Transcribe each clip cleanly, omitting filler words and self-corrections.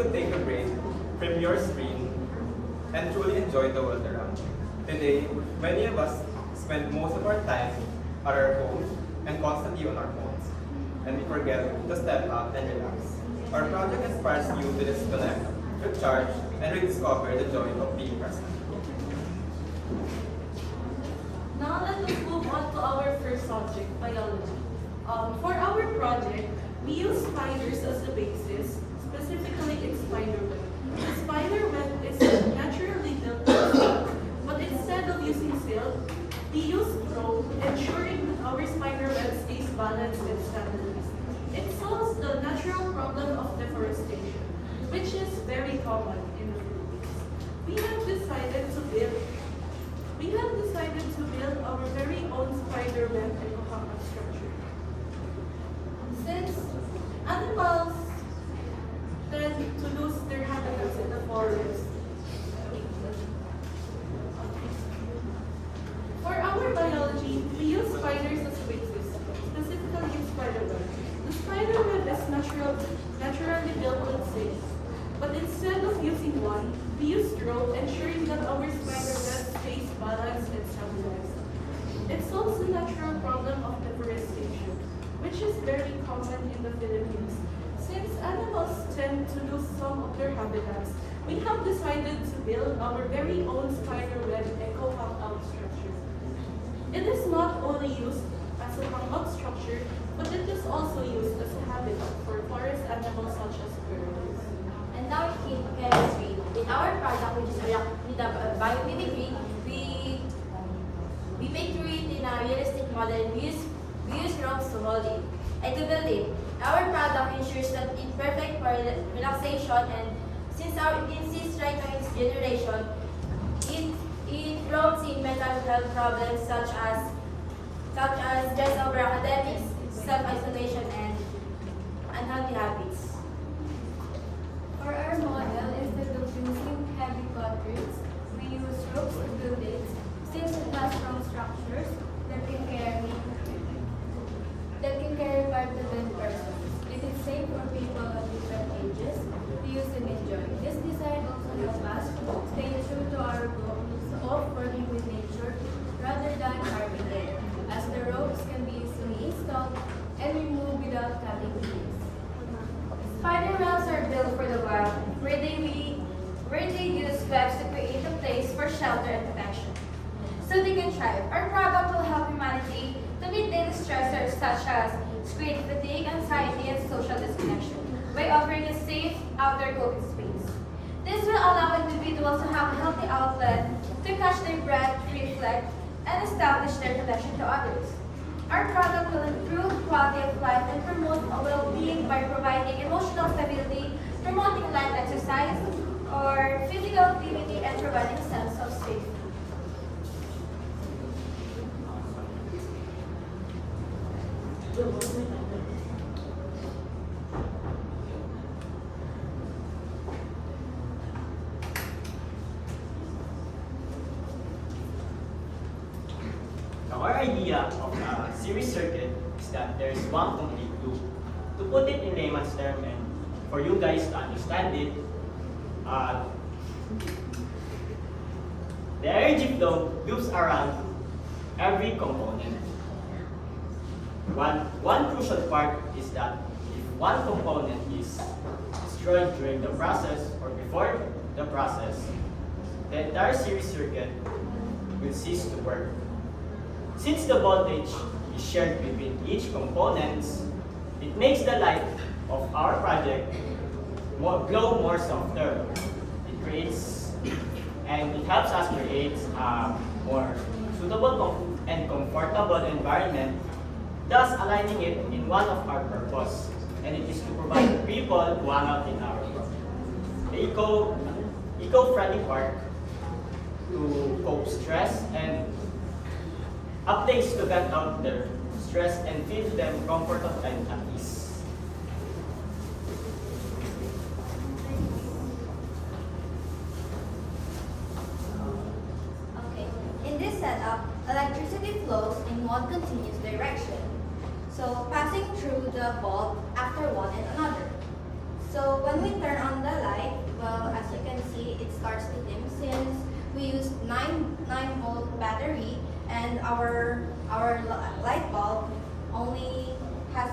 to take a break from your screen and truly enjoy the world around you. Today, many of us spend most of our time at our homes and constantly on our phones, and we forget to step out and relax. Our project inspires you to disconnect, recharge, and rediscover the joy of being present. Now let us move on to our first subject, biology. For our project, we use spiders as the basis, specifically its spider web. The spider web is naturally built, but instead of using silk, we use rope, ensuring that our spider web stays balanced and stabilized. It solves the natural problem of deforestation, which is very common in the Philippines. We have decided to build our very own spider web ecosystem structure. Since animals tend to lose their habitats in the forest, for our biology, we use spiders as bases, specifically in spider web. The spider web is naturally built with sails, but instead of using one, we use rope, ensuring that our spider web stays balanced and stabilized. It solves the natural problem of deforestation, which is very common in the Philippines. Since animals tend to lose some of their habitats, we have decided to build our very own spider web eco-hangout structure. It is not only used as a hangout structure, but it is also used as a habitat for forest animals such as birds. And now in chemistry, in our product, which is biomimicry, we make through it in a realistic model. We use ropes to hold it and to build it. Our product ensures that it's perfect for relaxation, and since right now its generation, it promotes in mental health problems such as stress over academics, self-isolation, and unhealthy habits. For our model, instead of using heavy concretes, we use ropes to build it, since it has strong structures that can carry 5 to 10 persons. It is safe for people of different ages to use and enjoy. This design also helps us stay true to our goals of working with nature rather than carving it, as the ropes can be easily installed and removed without cutting trees. Spider webs are built for the wild, where they use webs to create a place for shelter and protection, so they can thrive. Our product will help humanity to meet daily stressors such as screen fatigue, anxiety, and social disconnection by offering a safe outdoor coping space. This will allow individuals to have a healthy outlet to catch their breath, reflect, and establish their connection to others. Our product will improve quality of life and promote well-being by providing emotional stability, promoting light exercise or physical activity, and providing a sense of safety. Our idea of a series circuit is that there is one complete loop. To put it in layman's term and for you guys to understand it, the energy flow loops around every component. One crucial part is that if one component is destroyed during the process or before the process, the entire series circuit will cease to work. Since the voltage is shared between each component, it makes the life of our project glow more softer. It helps us create a more suitable and comfortable environment, thus aligning it in one of our purpose, and it is to provide people who hang out in our eco-friendly park to cope stress and a place to vent out their stress and feel them comfortable and at ease. Okay, in this setup, electricity flows in one continuous direction, so passing through the bulb after one and another. So when we turn on the light, well, as you can see, it starts to dim since we used 9-volt battery, and our light bulb only has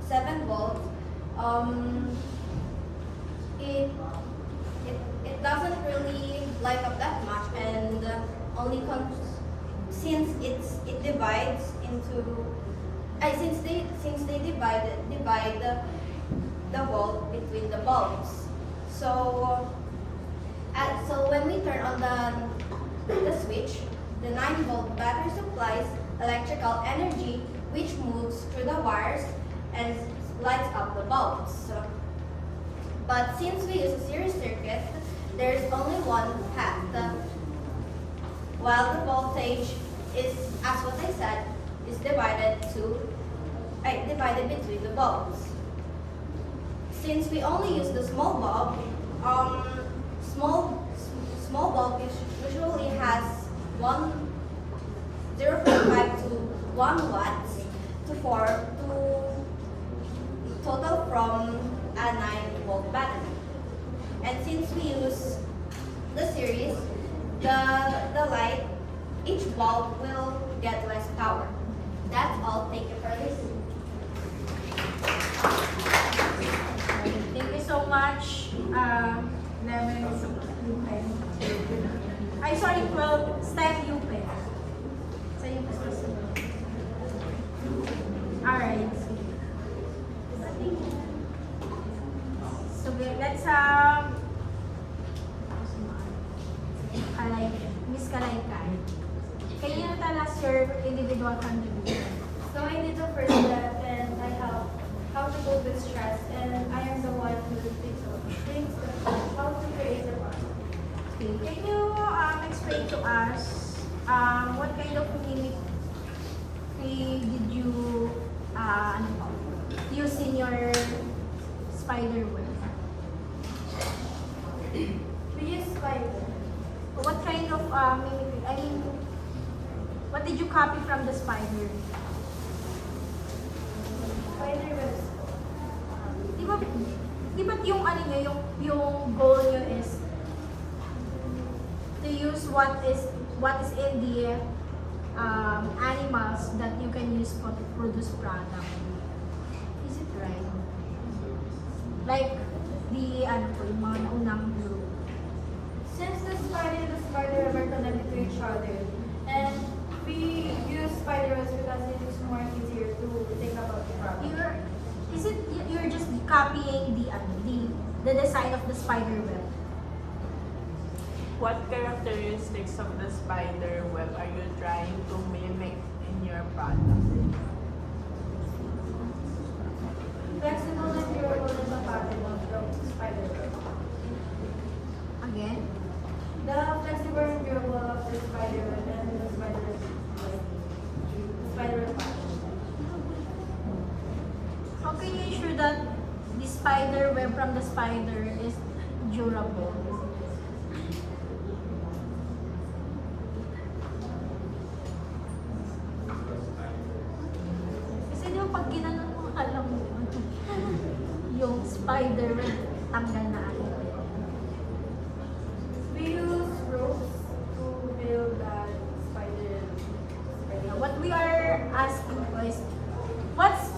7 volts. It doesn't really light up that much, and since it divides into since they divide the volt between the bulbs. So when we turn on the switch, the 9-volt battery supplies electrical energy which moves through the wires and lights up the bulbs. But since we use a series circuit, there's only one path. While the voltage is, as what I said, is divided between the bulbs. Since we only use the small bulb, small bulb usually has 0.5 to 1 watts to total from a 9-volt battery. And since we use the series, the light, each bulb will get less power. That's all. Thank you for listening. Thank you so much, 11 UPenn. Ay, sorry, 12 STEM UPenn. Sa yung alright. So let's Miss Kalaykan. Can you tell us your individual contribution? So I did the first step and I help how to cope with stress, and I am the one who thinks how to create the product. Okay. Can you explain to us what kind of mimicry did you use in your spider web? We use spider. What kind of mimicry? I mean, what did you copy from the spider? Spider webs. Di ba yung ano nyo, yung goal nyo is to use what is in the animals that you can use to produce product. Is it right? Like yung mga naunang group. Since the spider and the spider web are connected to each other, and we use spider webs because it is more easier to think about the problem. You're just copying the design of the spider web? What characteristics of the spider web are you trying to mimic in your product? Flexible and durable is a pattern of the spider web. Again? The flexible and durable of the spider web and the spider web pattern. How can you ensure that the spider web from the spider is durable? Kasi di ba pag ginanon mo, alam mo yung spider web, tanggal na ano. We use ropes to build that spider. What we are asking is, what's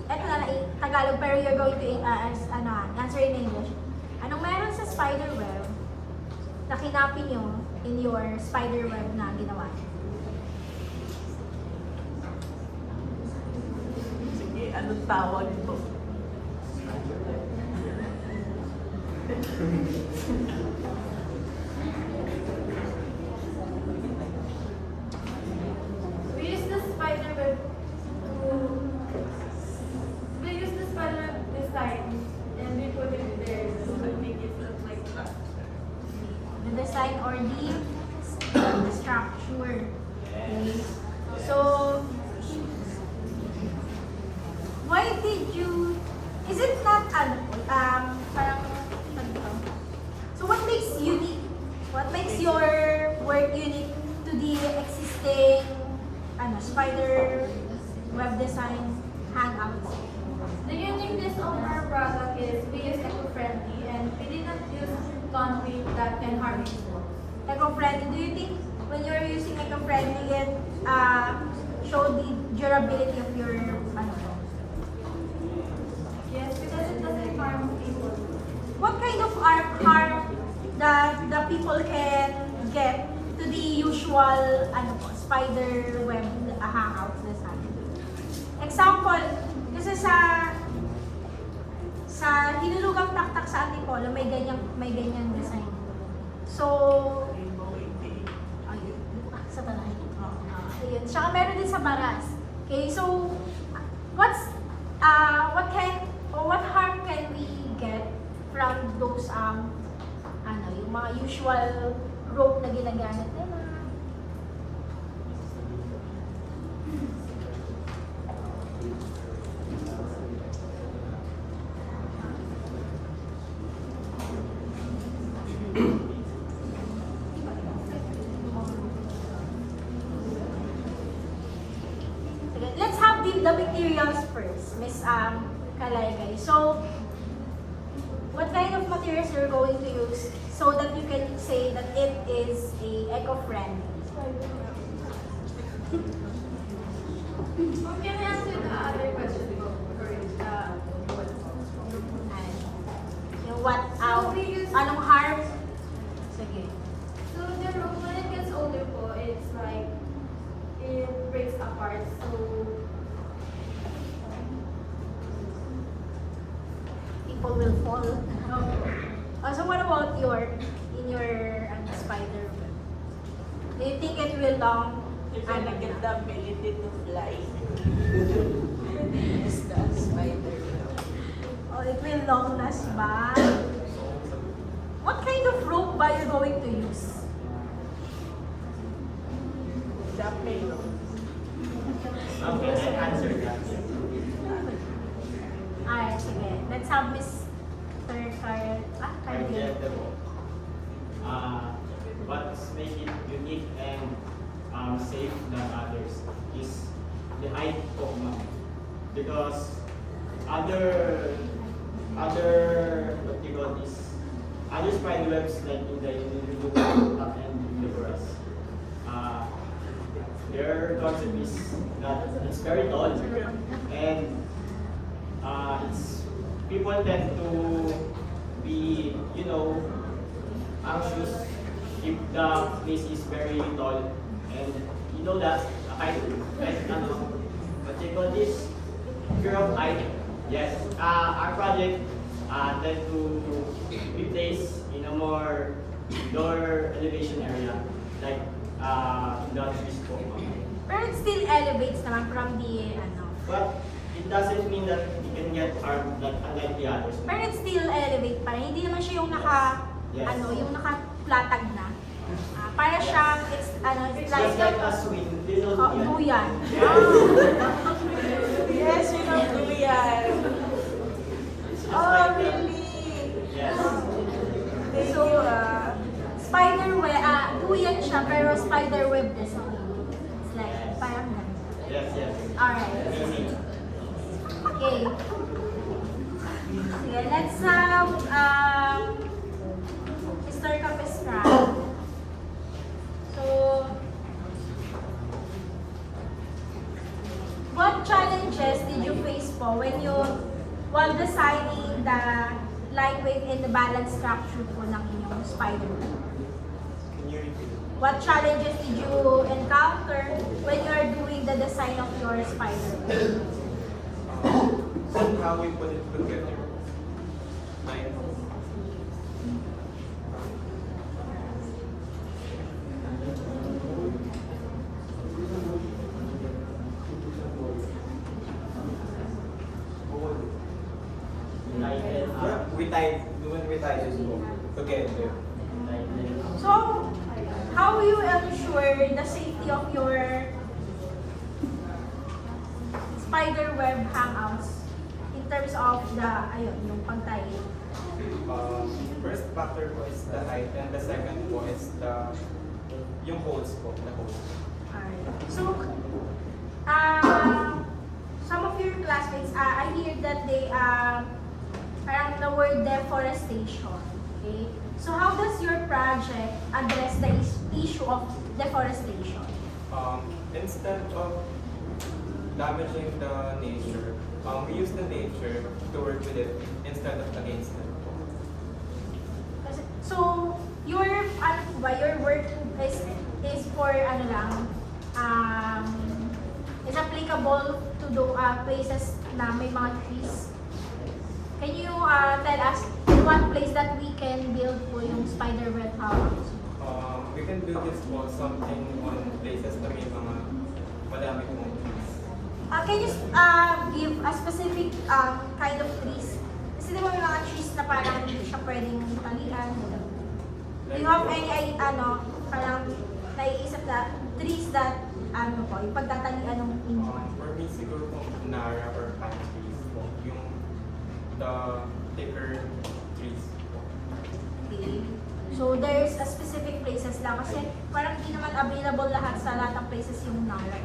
eto na Tagalog, pero you're going to answer in English. Anong meron sa spider web na kinapin nyo in your spider web na ginawa? Sige, anong tawag ito? We use the spider web design, and we put it there to make it look like that. The design or the structure. Okay. So, why did you, is it not, parang, so what makes unique, what makes your work unique to the existing, spider web design hangouts? The uniqueness of our product is we use eco-friendly and we did not use concrete that can harm people. Eco-friendly, do you think when you're using eco-friendly, it show the durability of your ano? Yes, because it doesn't harm people. What kind of harm that the people can get to the usual ano po, spider web hangouts design? Example, kasi sa hinulugang taktak sa Antipolo, may ganyan design. So, ayun, sa tanay. Ayun. Tsaka meron din sa Baras. Okay, so, what harm can we get from those, yung mga usual rope na ginagamit nila? Sige, let's have the materials first, Miss Kalaygay. So, what kind of materials you're going to use so that you can say that it is a eco-friendly? Can I answer the other question first? Yung what, So we use- anong harm? Sige. So the rope, when it gets older po, it's like, it breaks apart. So People will fall. So what about your spider web? Do you think it will long? You're gonna get the ability to fly. Yes, the spider web. Oh, it will long last ba? What kind of rope ba you going to use? Jumping rope. Okay, I answer that. Alright, sige. Let's have Mr. Carl. What makes it unique and safe than others is the height of mount. Because other what you call this, other spider webs like in the top and in the grass, their concept is that it's very tall and people tend to be, anxious if the place is very tall. And you know that what they call this, fear of height. Yes, our project tend to be placed in a more lower elevation area, like in the trees po. Pero it still elevates naman from the But it doesn't mean that you can get harmed unlike the others. Pero it still elevate pa rin. Hindi naman siya yung yung naka-platag na. Para siyang, it's Just like a swing, they don't duyan. Yes, we know duyan. It's just Oh, like really? Yes. Thank So, you, spider web, duyan siya, pero spider web design. It's like, parang ganun. Yes, yes. Alright. Amazing. Okay. Sige, let's Mr. Capistrano. So, what challenges did you face po while designing the lightweight and the balanced structure po ng inyong spider web? Can you repeat? What challenges did you encounter when you are doing the design of your spider web? Somehow we put it together. Like, when we tied this book together. So, how will you ensure the safety of your spider web hangouts in terms of yung pagtay? First factor po is the height, and the second po is yung holes po, the holes. Alright. So, some of your classmates, I hear that they parang the word deforestation. Okay? So how does your project address the issue of deforestation? Instead of damaging the nature, we use the nature to work with it instead of against it. So your your work is for ano lang, is applicable to the places na may mga trees. Can you tell us in what place that we can build po yung spider web house? We can build this wall something on places na may mga madami pong trees. Can you give a specific kind of trees? Kasi di ba may mga trees na parang hindi siya pwedeng talian? Do you have any parang naiisip na trees that yung pagtatalian ng inyo? For me, siguro kung nara or pine trees po, yung the thicker trees po. Okay. So there's a specific places lang kasi parang hindi naman available lahat sa lahat ng places yung nara.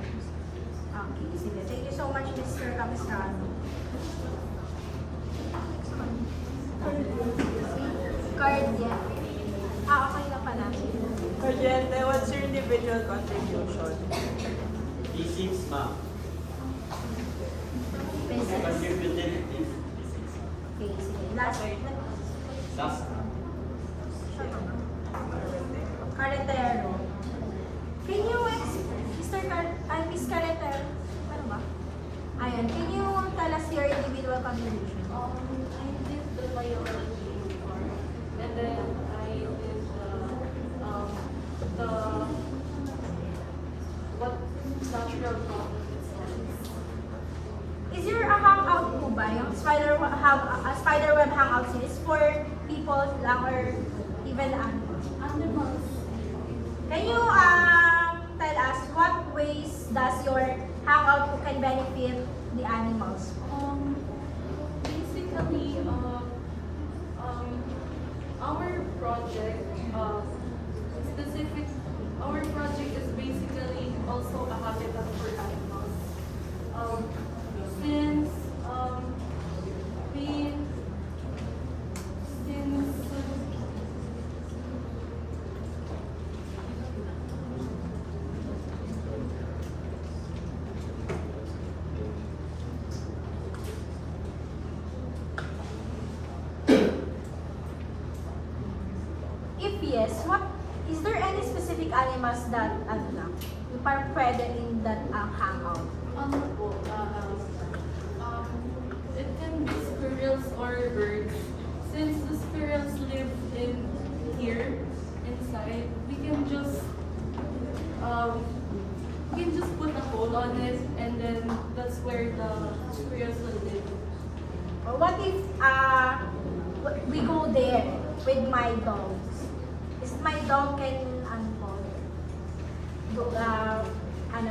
Okay, sige. Thank you so much, Mr. Capistrano. Card, yeah. Okay na pala. Cordiente, what's your individual contribution? Physics, ma'am. Pesos. Contributed in physics. Okay, sige. Last. Last. Carretero. Can you, Miss Carretero, ano ba? Ayan, can you tell us your individual contribution? I did the biology part, and then I did the what natural problem itself. Is your hangout po ba yung spider web hangout series for people lang or even animals? Animals. Can you tell us what ways does your hangout can benefit the animals? Basically, our project, our project is basically also a habitat for animals. Since If yes, what is there any specific animals that yung parang pwede in that hangout? It can be squirrels or birds. Since the squirrels live in here, inside, we can just put a hole on it, and then that's where the squirrels will live. Or what if we go there with my dogs? Is my dog can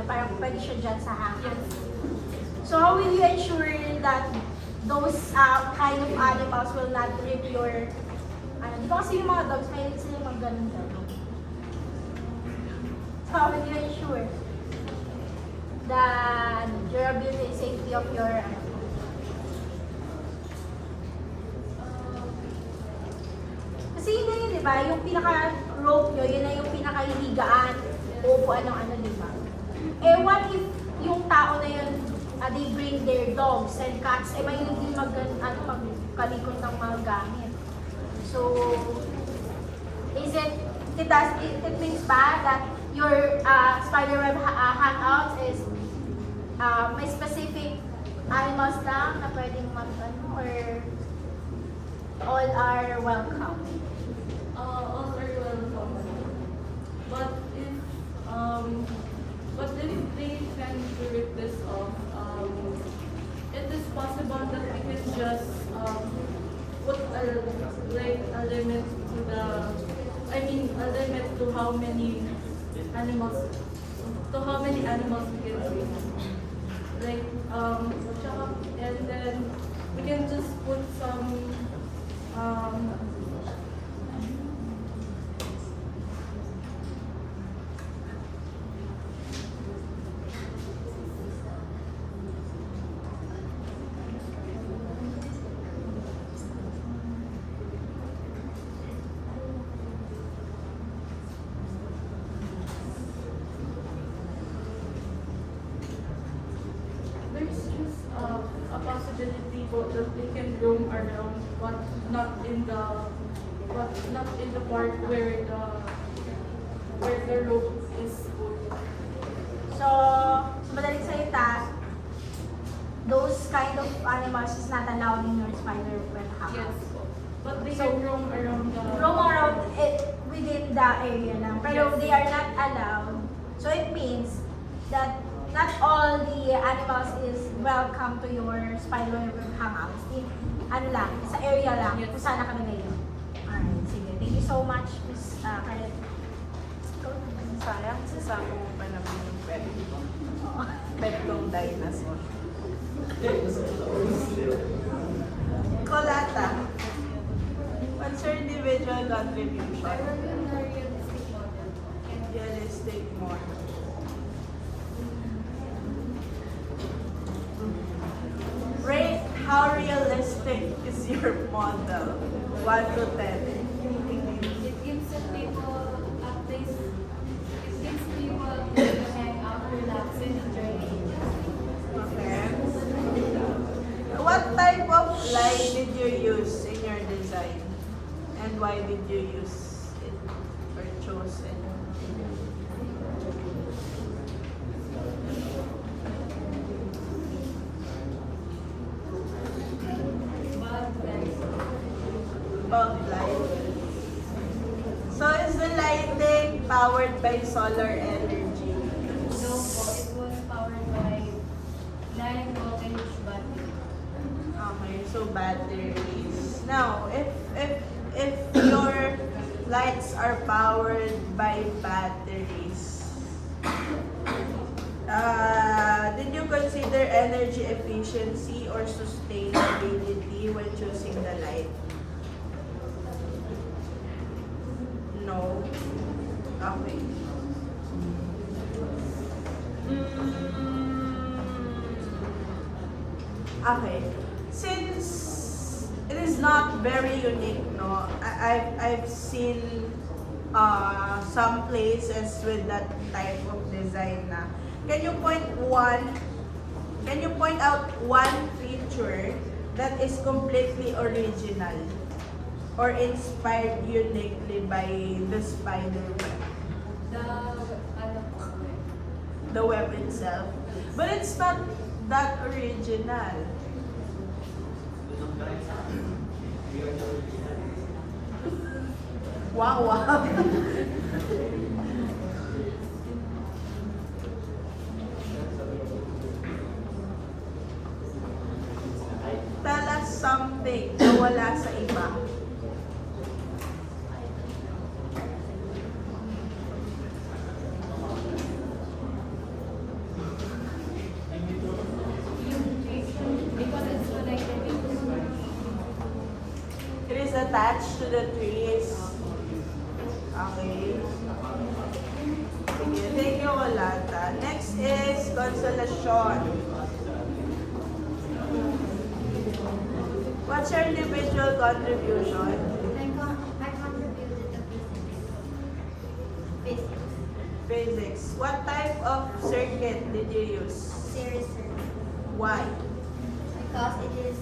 parang pwede siya dyan sa hangout? Yes. So how will you ensure that those kind of animals will not rip your di ba kasi yung mga dogs may sila mag ganun. So how will you ensure the durability and safety of your kasi yun na yun, di ba? Yung pinaka-rope nyo, yun na yung pinaka-higaan, upuan ng di ba? Eh, what if yung tao na yun, they bring their dogs and cats, may hindi magkalikot ng mga gamit. So, it means ba that your spiderweb hangouts is may specific animals lang na pwedeng or all are welcome? All are welcome. But if they can rip this off, it is possible that we can just put a limit to a limit to how many animals we can bring. And then we can just put some so that they can roam around, but not in the part where the rope is put. So, sa madaling salita, those kind of animals is not allowed in your spider web house. Yes. But they So, can roam around the... Roam around it within the area lang. Pero Yes. they are not allowed. So it means that not all the animals is welcome to your spider web hangouts. Ano lang, sa area lang, Yes. kung saan nakalagay yun. Alright, sige. Thank you so much, Miss Karen. Sayang, sasama mo pa naman yung pet. Oo. Pet kong dinosaur. Colata. What's your individual contribution? I work on the realistic model. Realistic model. Rate how realistic is your model? 1 to 10. It gives the people a place. It gives people a place to hang out, relax, and enjoy nature. Okay. What type of light did you use in your design? And why did you use it or chose it? Bulb light. So is the lighting powered by solar energy? No po, it was powered by 9 voltage battery. Okay, so batteries. Now, if your lights are powered by batteries, did you consider energy efficiency or sustainability when choosing the light? No. Okay. Okay. Since it is not very unique, no, I've seen some places with that type of design na. Can you point out one feature that is completely original or inspired uniquely by the spider web? The web itself. But it's not that original. Wow, wow. Tell us something na wala sa iba. Because it's connected to It is attached to the trees. Okay. Sige, thank you, Colata. Next is Consolacion. What's your individual contribution? I contributed to physics. Physics. What type of circuit did you use? Series circuit. Why? Because it is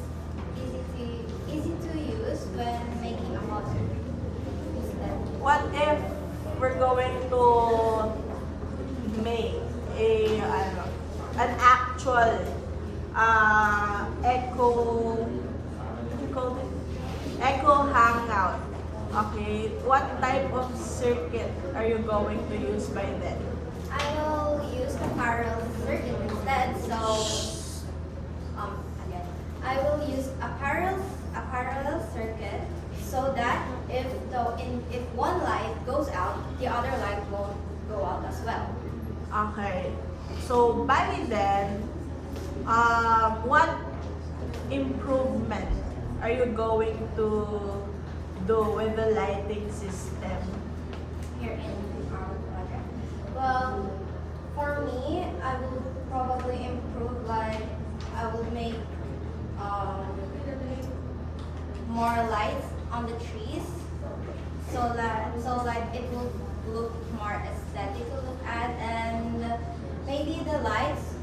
easy to use when making a model. Instead. What if we're going to make an actual echo hangout? Okay, what type of circuit are you going to use by then? I will use a parallel circuit instead. So, again, I will use a parallel circuit so that if one light goes out, the other light won't go out as well. Okay, so by then, what improvement are you going to do with the lighting system? Here in our project. Well, for me, I will probably improve, like I will make more lights on the trees, so that it will look more aesthetic to look at, and maybe the lights,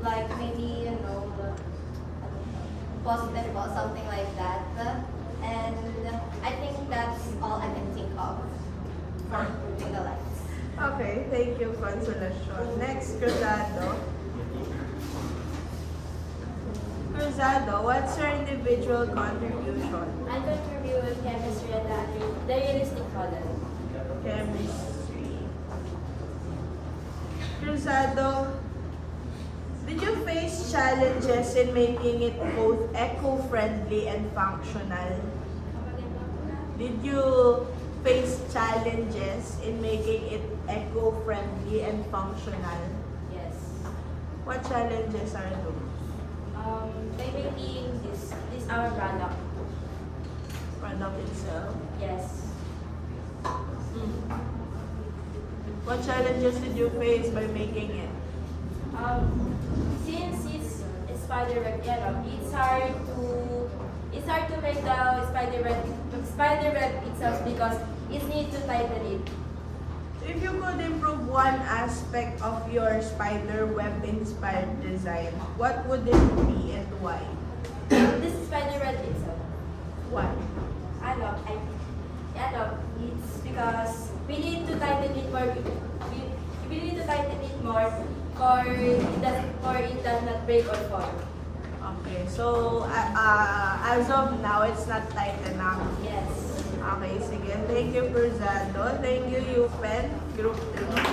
like maybe positive po, something like that. And I think that's all I can think of for improving the lives. Okay, thank you, Consolacion. Next, Cruzado. Cruzado, what's your individual contribution? I contribute chemistry and the realistic model. Chemistry. Cruzado, did you face challenges in making it both eco-friendly and functional? Did you face challenges in making it eco-friendly and functional? Yes. What challenges are those? By making this our product. Product itself? Yes. What challenges did you face by making it? Since it's spider web, it's hard to make the spider web itself because it needs to tighten it. If you could improve one aspect of your spider web inspired design, what would it be and why? This spider web itself. Why? It's because we need to tighten it more. We need to tighten it more for it does not break or fall. Okay, so as of now, it's not tight enough. Yes. Okay, sige. Thank you, Cruzado. Thank you, UPenn, Group 3.